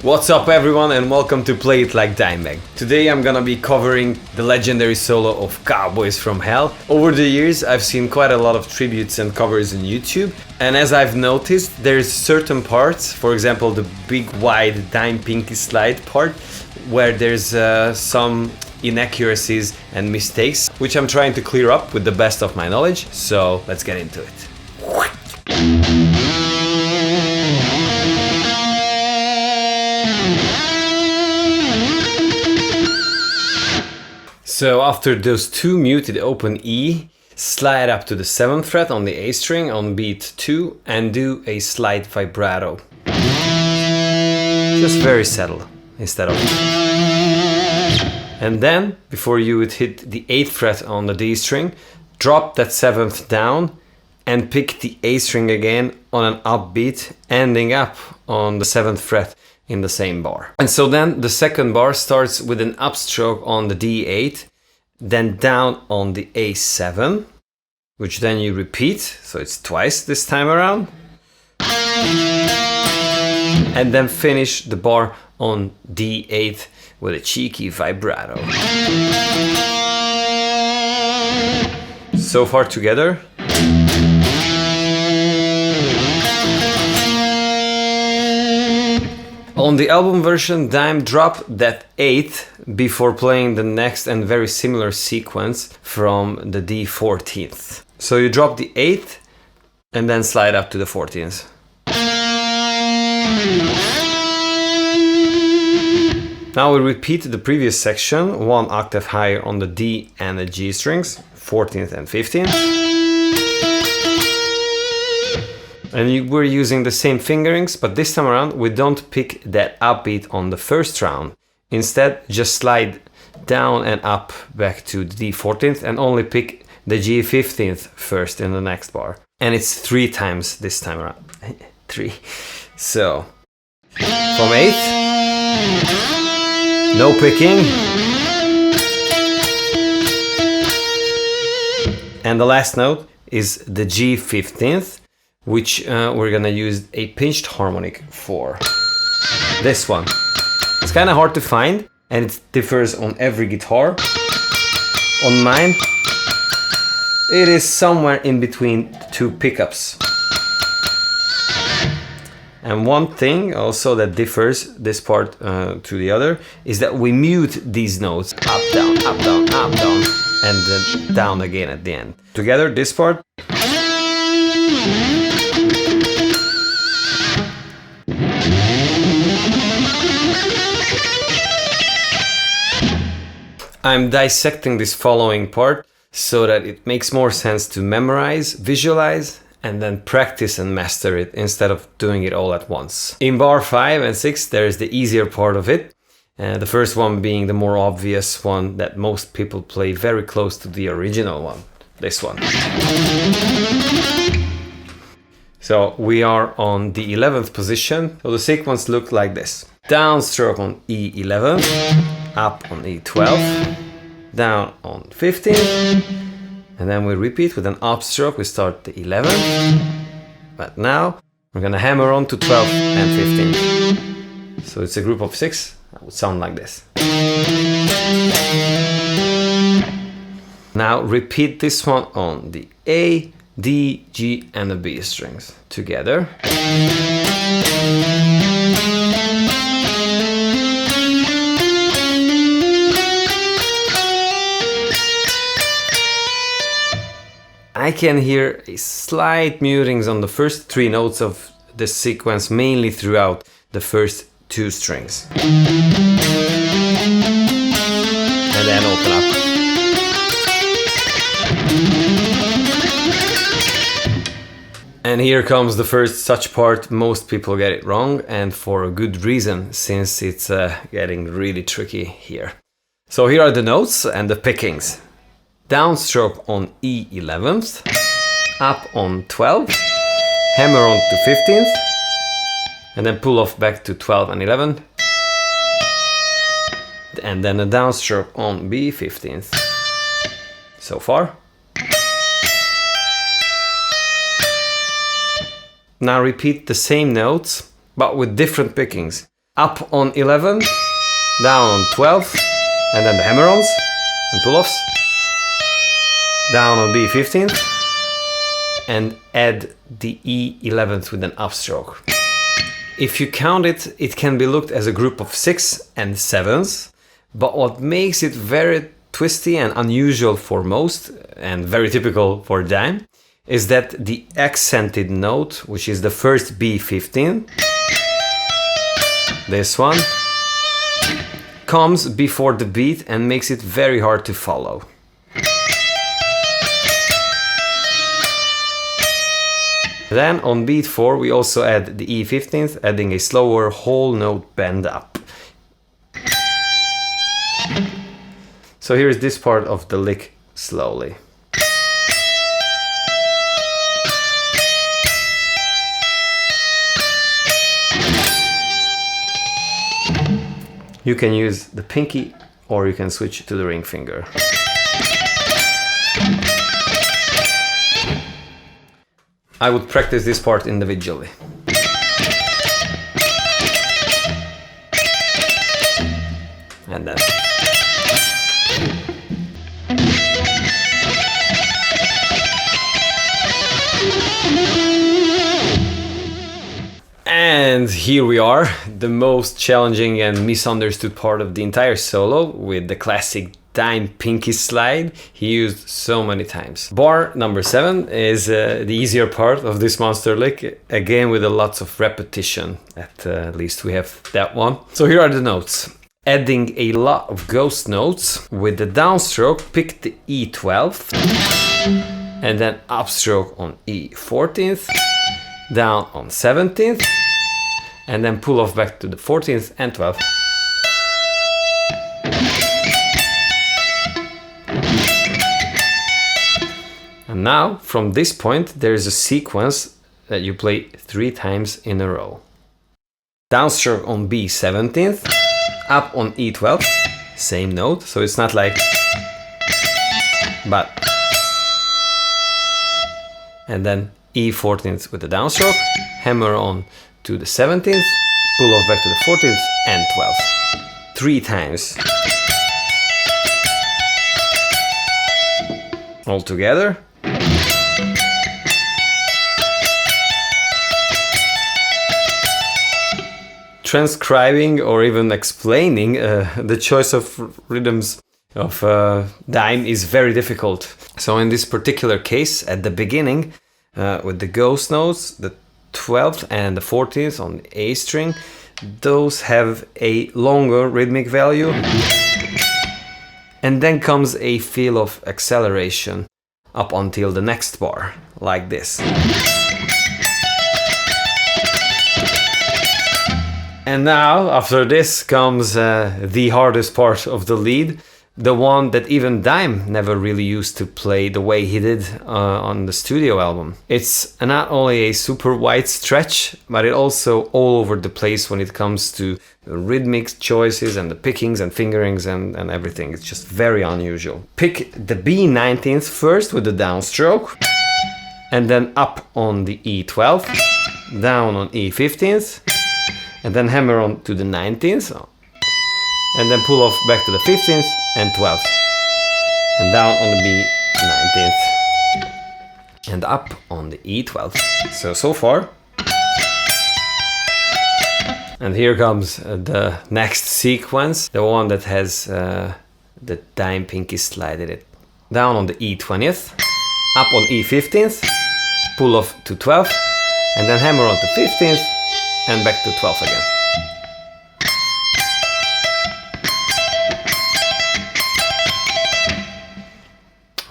What's up everyone and welcome to Play It Like Dimebag. Today I'm gonna be covering the legendary solo of Cowboys from Hell. Over the years I've seen quite a lot of tributes and covers on YouTube, and as I've noticed there's certain parts, for example the big wide dime pinky slide part, where there's some inaccuracies and mistakes, which I'm trying to clear up with the best of my knowledge, so let's get into it. So after those two muted open E, slide up to the 7th fret on the A string on beat 2 and do a slight vibrato. Just very subtle instead of. And then, before you would hit the 8th fret on the D string, drop that 7th down and pick the A string again on an upbeat, ending up on the 7th fret in the same bar. And so then the second bar starts with an upstroke on the D8, then down on the A7, which then you repeat, so it's twice this time around. And then finish the bar on D8 with a cheeky vibrato. So far together. On the album version, Dime dropped that 8th before playing the next and very similar sequence from the D14th. So you drop the 8th and then slide up to the 14th. Now we repeat the previous section, one octave higher on the D and the G strings, 14th and 15th. And we're using the same fingerings, but this time around we don't pick that upbeat on the first round. Instead, just slide down and up back to the D14th and only pick the G15th first in the next bar. And it's 3 times this time around. 3. So, from 8th, no picking. And the last note is the G15th. Which we're gonna use a pinched harmonic for. This one. It's kind of hard to find and it differs on every guitar. On mine, it is somewhere in between 2 pickups. And one thing also that differs this part to the other is that we mute these notes up, down, up, down, up, down, and then down again at the end. Together, this part. I'm dissecting this following part so that it makes more sense to memorize, visualize, and then practice and master it instead of doing it all at once. In bar 5 and 6 there is the easier part of it, the first one being the more obvious one that most people play very close to the original one, this one. So we are on the 11th position, so the sequence looked like this. Downstroke on E11, up on E12, down on 15, and then we repeat with an upstroke. We start the 11th, but now we're gonna hammer on to 12 and 15. So it's a group of 6, that would sound like this. Now repeat this one on the A, D, G and the B strings together. I can hear a slight mutings on the first 3 notes of this sequence, mainly throughout the first 2 strings. And then open up. And here comes the first such part. Most people get it wrong, and for a good reason, since it's getting really tricky here. So here are the notes and the pickings. Downstroke on E11th, up on 12, hammer on to 15th, and then pull off back to 12 and 11, and then a downstroke on B15th. So far. Now repeat the same notes, but with different pickings. up on 11, down on 12, and then the hammer-ons and pull-offs, down on B15th, and add the E11th with an upstroke. If you count it, it can be looked as a group of 6 and 7s, but what makes it very twisty and unusual for most, and very typical for dime, is that the accented note, which is the first B15, this one, comes before the beat and makes it very hard to follow. Then on beat 4 we also add the E15th, adding a slower whole note bend up. So here is this part of the lick slowly. You can use the pinky or you can switch to the ring finger. I would practice this part individually. And then. And here we are, the most challenging and misunderstood part of the entire solo, with the classic dime pinky slide he used so many times. Bar number 7 is the easier part of this monster lick, again with a lots of repetition, at least we have that one. So here are the notes. Adding a lot of ghost notes. With the downstroke, pick the E12th, and then upstroke on E14th, down on 17th, and then pull off back to the 14th and 12th. And now, from this point, there is a sequence that you play 3 times in a row. Downstroke on B17th, up on E12th, same note, so it's not like, but, and then E14th with the downstroke, hammer on to the 17th, pull off back to the 14th and 12th. 3 times. All together. Transcribing or even explaining the choice of rhythms of dime is very difficult. So in this particular case, at the beginning, with the ghost notes, the 12th and the 14th on the A string, those have a longer rhythmic value. And then comes a feel of acceleration up until the next bar, like this. And now, after this, comes the hardest part of the lead, the one that even Dime never really used to play the way he did on the studio album. It's not only a super wide stretch, but it also all over the place when it comes to the rhythmic choices and the pickings and fingerings and everything. It's just very unusual. Pick the B19th first with the downstroke, and then up on the E12th, down on E15th, and then hammer on to the 19th, and then pull off back to the 15th and 12th, and down on the B19th, and up on the E12th. So far. And here comes the next sequence, the one that has the dime pinky slide in it. Down on the E20th, up on E15th, pull off to 12th, and then hammer on to 15th, and back to 12th again.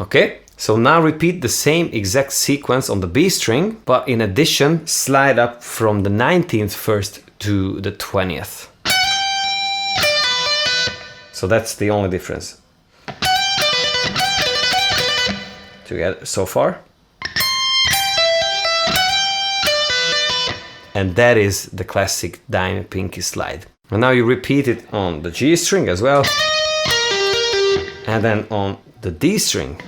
Okay, so now repeat the same exact sequence on the B string, but in addition, slide up from the 19th first to the 20th. So that's the only difference. Together so far. And that is the classic dime pinky slide. And now you repeat it on the G string as well. And then on the D string.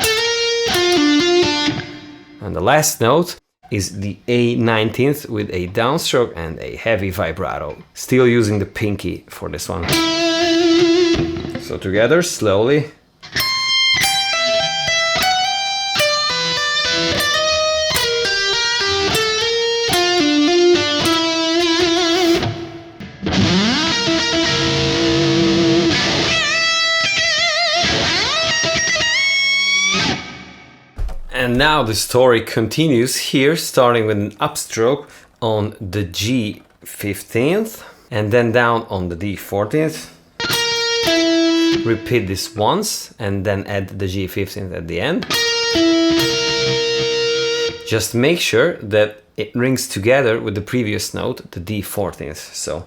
And the last note, is the A19th with a downstroke and a heavy vibrato. Still using the pinky for this one. So together, slowly. And now the story continues here, starting with an upstroke on the G15th and then down on the D14th. Repeat this once and then add the G15th at the end. Just make sure that it rings together with the previous note, the D14th. So.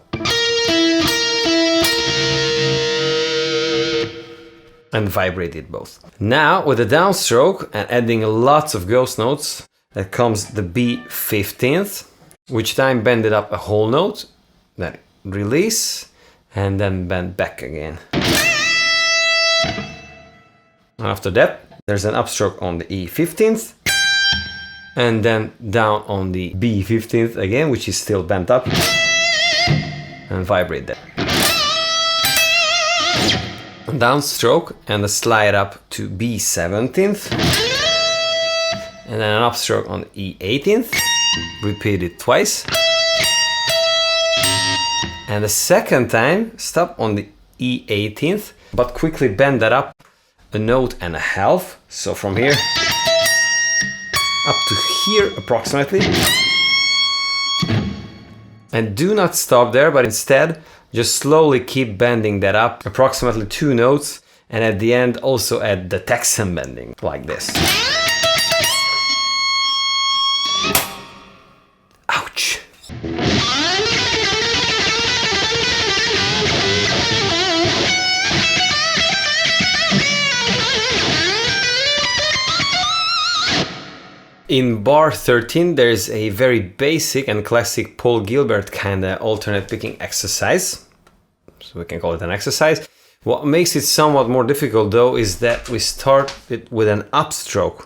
And vibrate it both. Now with the downstroke and adding lots of ghost notes, that comes the B15th, which time bend it up a whole note, then release, and then bend back again. After that, there's an upstroke on the E15th, and then down on the B15th again, which is still bent up, and vibrate that. Downstroke and a slide up to B17th, and then an upstroke on E18th, repeat it twice, and the second time stop on the E18th, but quickly bend that up a note and a half, so from here up to here approximately, and do not stop there, but instead just slowly keep bending that up approximately 2 notes, and at the end also add the Texan bending like this. Ouch! In bar 13 there's a very basic and classic Paul Gilbert kinda alternate picking exercise. So we can call it an exercise. What makes it somewhat more difficult though is that we start it with an upstroke.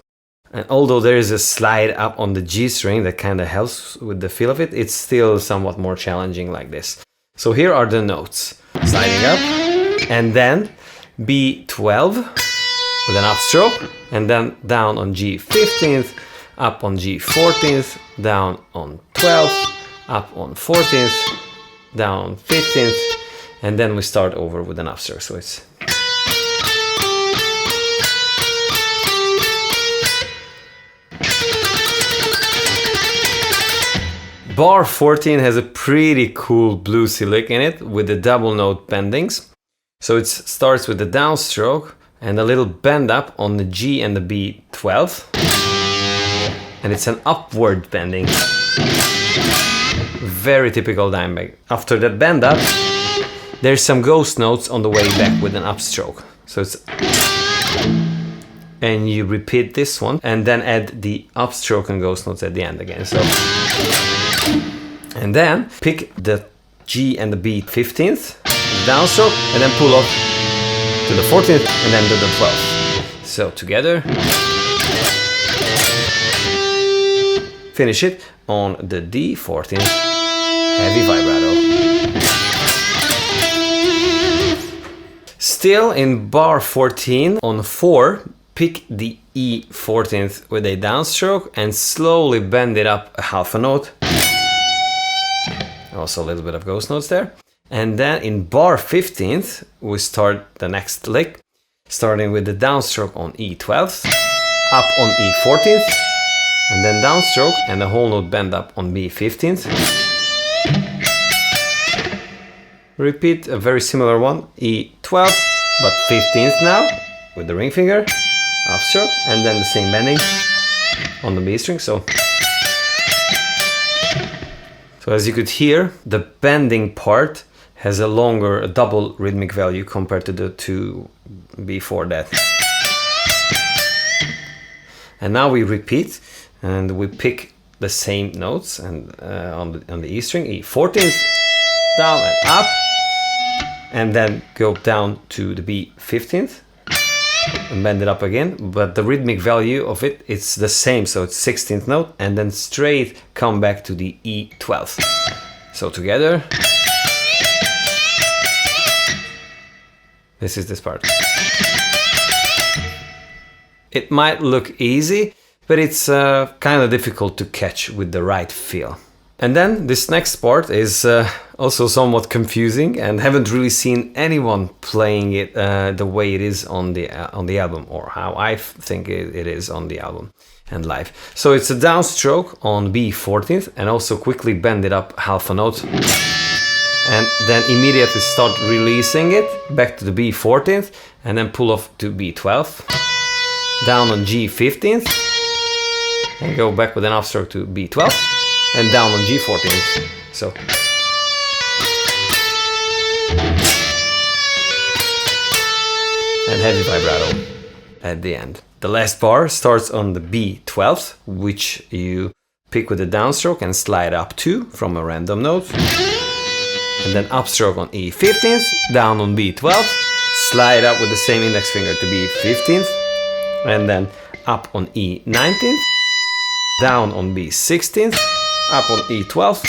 And although there is a slide up on the G string that kinda helps with the feel of it, it's still somewhat more challenging like this. So here are the notes. Sliding up, and then B12 with an upstroke, and then down on G15th, up on G14th, down on 12th, up on 14th, down on 15th, and then we start over with an upstroke. So it's bar 14 has a pretty cool bluesy lick in it with the double note bendings. So it starts with the downstroke and a little bend up on the G and the B12. And it's an upward bending. Very typical Dimebag. After that bend up, there's some ghost notes on the way back with an upstroke. So it's, and you repeat this one and then add the upstroke and ghost notes at the end again. So, and then pick the G and the B15th, downstroke, and then pull up to the 14th and then to the 12th. So together. Finish it on the D14, heavy vibrato. Still in bar 14, on 4, pick the E14th with a downstroke and slowly bend it up a half a note. Also a little bit of ghost notes there. And then in bar 15th, we start the next lick, starting with the downstroke on E12th, up on E14th, and then downstroke and the whole note bend up on B15th. Repeat a very similar one, E12, but 15th now, with the ring finger, upstroke, and then the same bending on the B string. So as you could hear, the bending part has a longer, a double rhythmic value compared to the two before that. And now we repeat. And we pick the same notes and on the E string, E14th, down and up, and then go down to the B15th, and bend it up again, but the rhythmic value of it, it's the same, so it's 16th note, and then straight come back to the E12. So together, this is this part. It might look easy, but it's kind of difficult to catch with the right feel. And then this next part is also somewhat confusing, and haven't really seen anyone playing it the way it is on the album, or how I think it is on the album and live. So it's a downstroke on B14th, and also quickly bend it up half a note, and then immediately start releasing it back to the B14th, and then pull off to B12, down on G15th, and go back with an upstroke to B12. And down on G14. So. And heavy vibrato at the end. The last bar starts on the B12th, which you pick with the downstroke and slide up to from a random note. And then upstroke on E15th, down on B12, slide up with the same index finger to B15th, and then up on E19th, down on B16th, up on E12,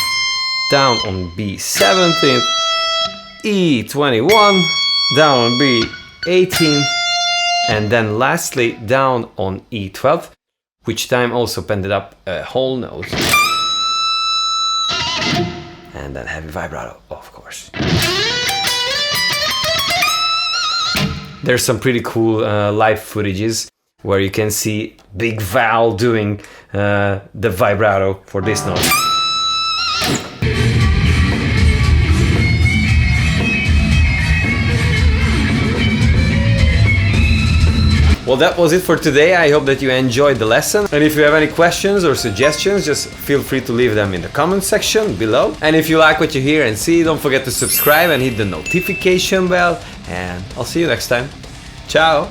down on B17, E21, down on B18, and then lastly down on E12, which time also bended up a whole note. And then heavy vibrato, of course. There's some pretty cool live footages where you can see Big Val doing the vibrato for this note. Well, that was it for today. I hope that you enjoyed the lesson. And if you have any questions or suggestions, just feel free to leave them in the comment section below. And if you like what you hear and see, don't forget to subscribe and hit the notification bell. And I'll see you next time. Ciao!